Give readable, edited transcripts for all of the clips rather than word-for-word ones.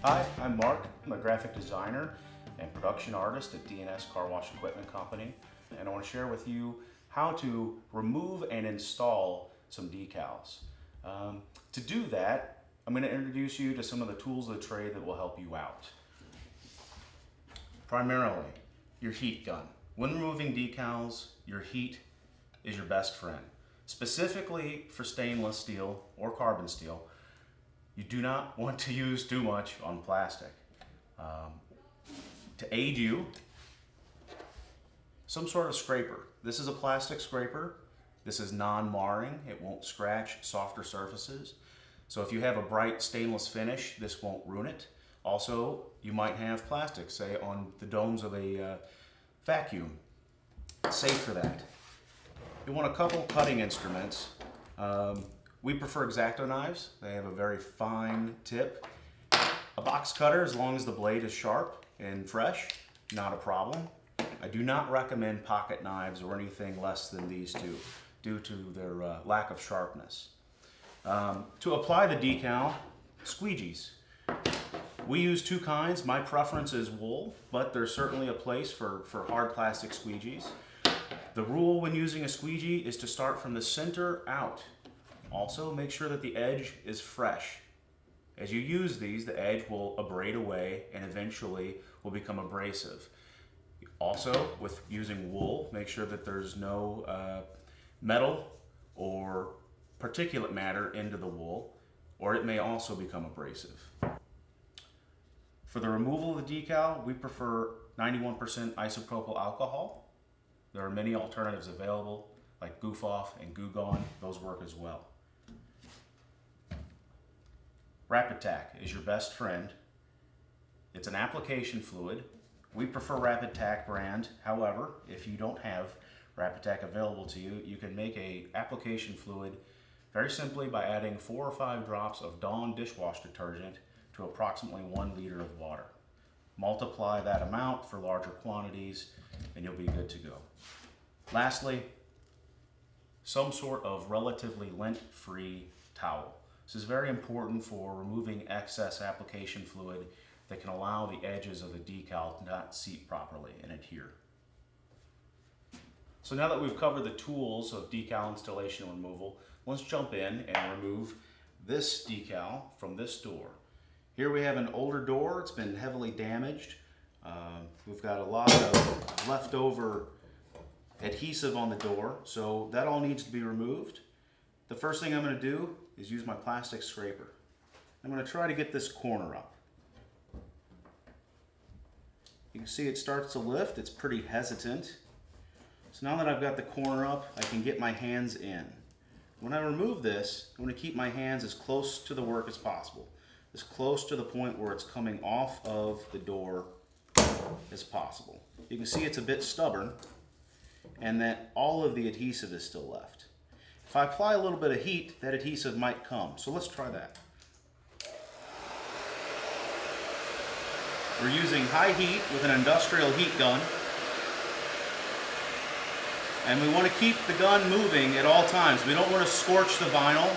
Hi, I'm Mark. I'm a graphic designer and production artist at D&S Car Wash Equipment Company, and I want to share with you how to remove and install some decals. To do that, I'm going to introduce you to some of the tools of the trade that will help you out. Primarily, your heat gun. When removing decals, your heat is your best friend. Specifically for stainless steel or carbon steel, you do not want to use too much on plastic. To aid you, some sort of scraper. This is a plastic scraper. This is non-marring. It won't scratch softer surfaces. So if you have a bright stainless finish, this won't ruin it. Also, you might have plastic, say on the domes of a vacuum. It's safe for that. You want a couple cutting instruments. We prefer X-Acto knives. They have a very fine tip. A box cutter, as long as the blade is sharp and fresh, not a problem. I do not recommend pocket knives or anything less than these two due to their lack of sharpness. To apply the decal, squeegees. We use two kinds. My preference is wool, but there's certainly a place for hard plastic squeegees. The rule when using a squeegee is to start from the center out. Also, make sure that the edge is fresh. As you use these, the edge will abrade away and eventually will become abrasive. Also, with using wool, make sure that there's no metal or particulate matter into the wool, or it may also become abrasive. For the removal of the decal, we prefer 91% isopropyl alcohol. There are many alternatives available, like Goof Off and Goo Gone. Those work as well. Rapid Tack is your best friend. It's an application fluid. We prefer Rapid Tack brand. However, if you don't have Rapid Tack available to you, you can make a application fluid very simply by adding 4 or 5 drops of Dawn dishwash detergent to approximately 1 liter of water. Multiply that amount for larger quantities and you'll be good to go. Lastly, some sort of relatively lint-free towel. This is very important for removing excess application fluid that can allow the edges of the decal to not seat properly and adhere. So now that we've covered the tools of decal installation and removal, let's jump in and remove this decal from this door. Here we have an older door. It's been heavily damaged. We've got a lot of leftover adhesive on the door, so that all needs to be removed. The first thing I'm going to do is use my plastic scraper. I'm going to try to get this corner up. You can see it starts to lift. It's pretty hesitant. So now that I've got the corner up, I can get my hands in. When I remove this, I'm going to keep my hands as close to the work as possible, as close to the point where it's coming off of the door as possible. You can see it's a bit stubborn and that all of the adhesive is still left. If I apply a little bit of heat, that adhesive might come. So let's try that. We're using high heat with an industrial heat gun. And we want to keep the gun moving at all times. We don't want to scorch the vinyl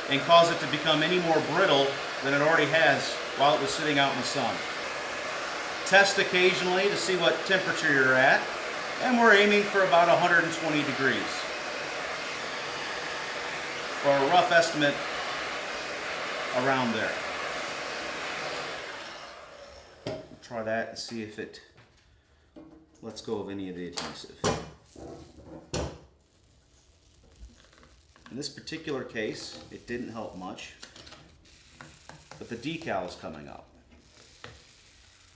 and cause it to become any more brittle than it already has while it was sitting out in the sun. Test occasionally to see what temperature you're at, and we're aiming for about 120 degrees. For a rough estimate around there. We'll try that and see if it lets go of any of the adhesive. In this particular case, it didn't help much, but the decal is coming up.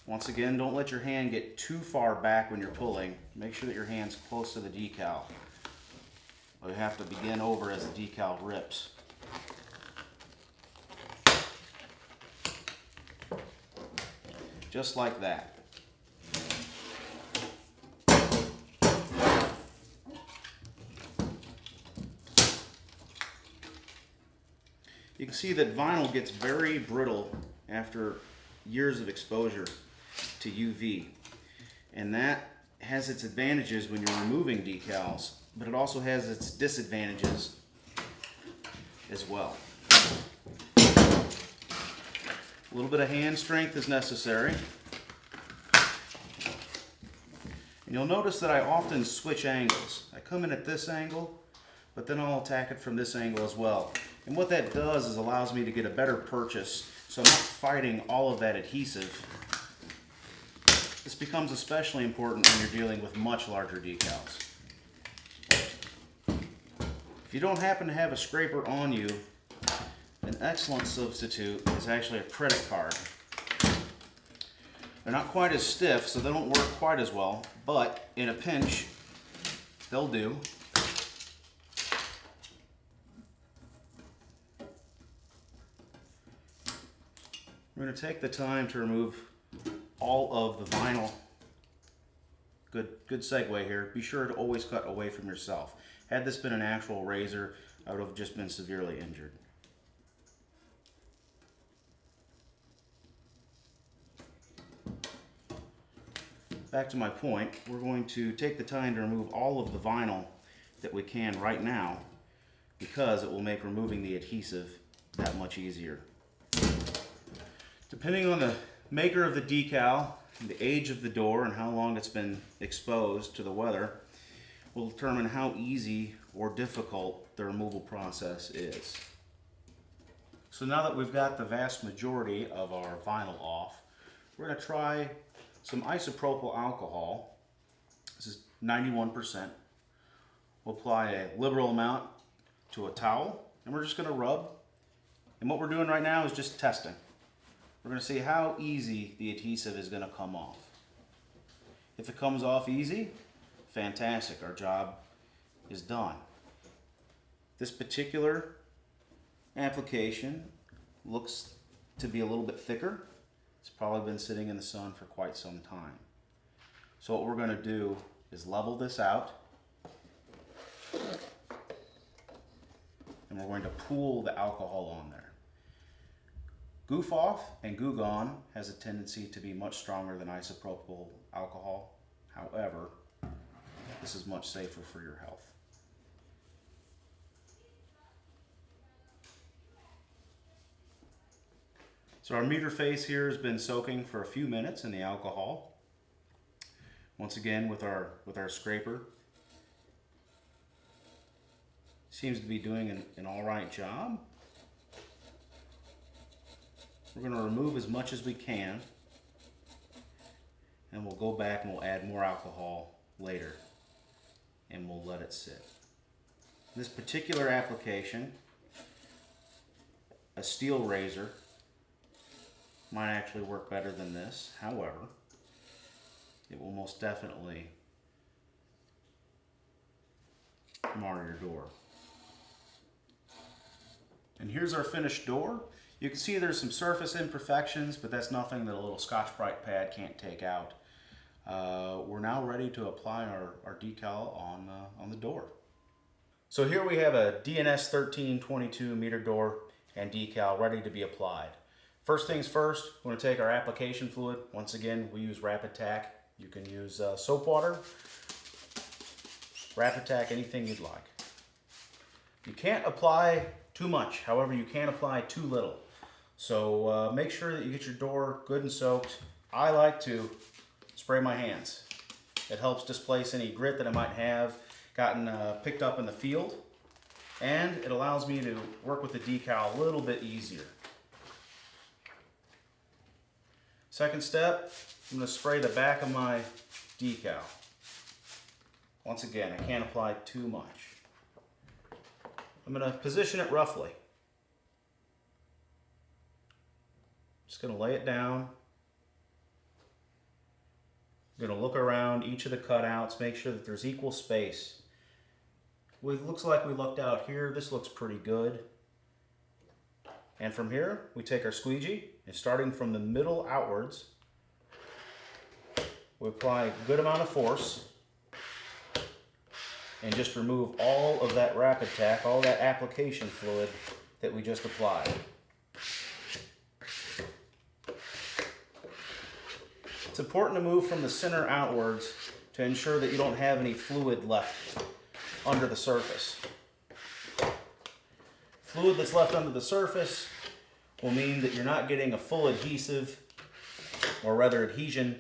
Once again, don't let your hand get too far back when you're pulling. Make sure that your hand's close to the decal. You have to begin over as the decal rips. Just like that. You can see that vinyl gets very brittle after years of exposure to UV. And that has its advantages when you're removing decals, but it also has its disadvantages as well. A little bit of hand strength is necessary. And you'll notice that I often switch angles. I come in at this angle, but then I'll attack it from this angle as well. And what that does is allows me to get a better purchase, so I'm not fighting all of that adhesive. This becomes especially important when you're dealing with much larger decals. If you don't happen to have a scraper on you, an excellent substitute is actually a credit card. They're not quite as stiff, so they don't work quite as well, but in a pinch, they'll do. We're going to take the time to remove all of the vinyl. Good segue here. Be sure to always cut away from yourself. Had this been an actual razor, I would have just been severely injured. Back to my point, we're going to take the time to remove all of the vinyl that we can right now, because it will make removing the adhesive that much easier. Depending on the maker of the decal, the age of the door, and how long it's been exposed to the weather, will determine how easy or difficult the removal process is. So now that we've got the vast majority of our vinyl off, we're going to try some isopropyl alcohol. This is 91%. We'll apply a liberal amount to a towel, and we're just going to rub. And what we're doing right now is just testing. We're going to see how easy the adhesive is going to come off. If it comes off easy, fantastic, our job is done. This particular application looks to be a little bit thicker. It's probably been sitting in the sun for quite some time. So what we're going to do is level this out, and we're going to pool the alcohol on there. Goof Off and Goo Gone has a tendency to be much stronger than isopropyl alcohol. However, this is much safer for your health. So our meter face here has been soaking for a few minutes in the alcohol. Once again with our scraper. Seems to be doing an all right job. We're going to remove as much as we can, and we'll go back and we'll add more alcohol later, and we'll let it sit. This particular application, a steel razor might actually work better than this. However, it will most definitely mar your door. And here's our finished door. You can see there's some surface imperfections, but that's nothing that a little Scotch-Brite pad can't take out. We're now ready to apply our decal on the door. So here we have a DNS 1322 meter door and decal ready to be applied. First things first, we're going to take our application fluid. Once again, we use Rapid Tack. You can use soap water, Rapid Tack, anything you'd like. You can't apply too much, however you can apply too little. So make sure that you get your door good and soaked. I like to spray my hands. It helps displace any grit that I might have gotten picked up in the field, and it allows me to work with the decal a little bit easier. Second step, I'm going to spray the back of my decal. Once again, I can't apply too much. I'm going to position it roughly. Just going to lay it down. I'm going to look around each of the cutouts, make sure that there's equal space. It looks like we lucked out here. This looks pretty good. And from here, we take our squeegee, and starting from the middle outwards, we apply a good amount of force and just remove all of that Rapid Tack, all that application fluid that we just applied. It's important to move from the center outwards to ensure that you don't have any fluid left under the surface. Fluid that's left under the surface will mean that you're not getting a full adhesive, or rather adhesion,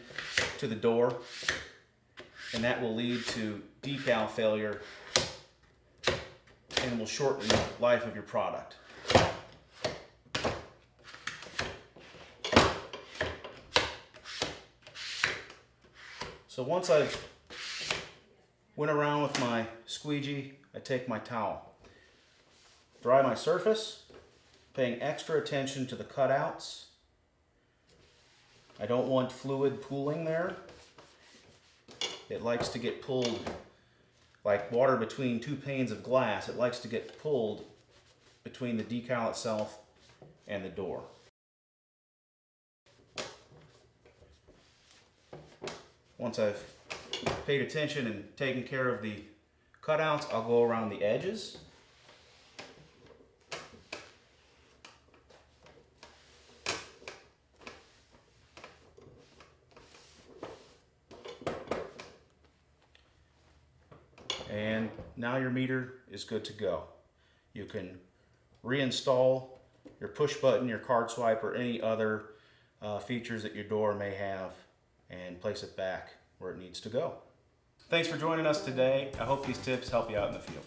to the door, and that will lead to decal failure and will shorten the life of your product. So once I've went around with my squeegee, I take my towel, dry my surface, paying extra attention to the cutouts. I don't want fluid pooling there. It likes to get pulled like water between two panes of glass. It likes to get pulled between the decal itself and the door. Once I've paid attention and taken care of the cutouts, I'll go around the edges. And now your meter is good to go. You can reinstall your push button, your card swipe, or any other features that your door may have, and place it back where it needs to go. Thanks for joining us today. I hope these tips help you out in the field.